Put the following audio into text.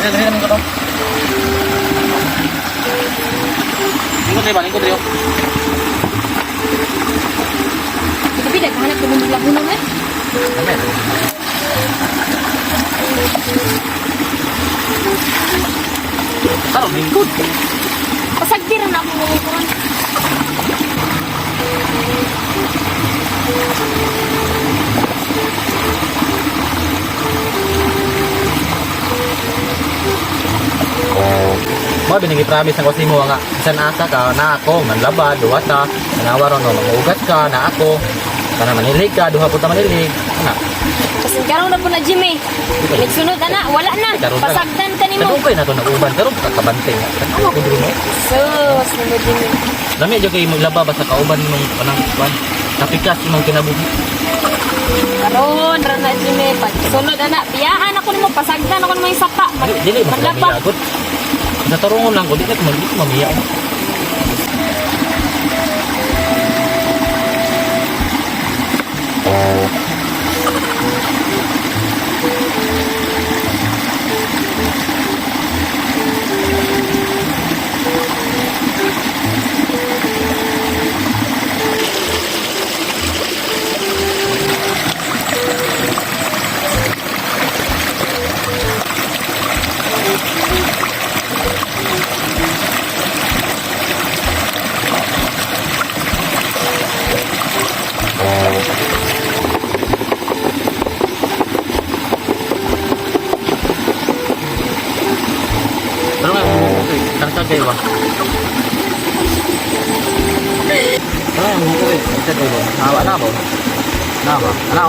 Lingkod ko to. Lingkod rin ba? Lingkod rin. Tapi naghanap ko ng labunon eh. Amen. Taro, lingkod. Pasagdiran na ako ngukuran. Mo binigi-promise ng kasi mo nga bisan asa ka na ako manlaba duwa ta nanawaron no mamugat ka na ako kana manilig ka duha pud ta manilig ana Kasi karon na po na Jimmy. Nagsunod na, wala na. Pasagdan ka nimo. kadugay na to naguban karon kakabante ano ko diri mo Sus, nimo Jimmy. lami jud kay maglaba basta kauban mong kanang kwan kapikas imong kinabuhi Karon ra na Jimmy. Pagsunod na, biyaan ako nimo pasagdan ako nimo yung sapa. dili mas Manlaba. miyagot sa tarungon lang ko dili ko mamiya Pero nga, karkag kayo ba? Ano yung buko eh? Ito dito. Nawa na ba? Nawa? Ano?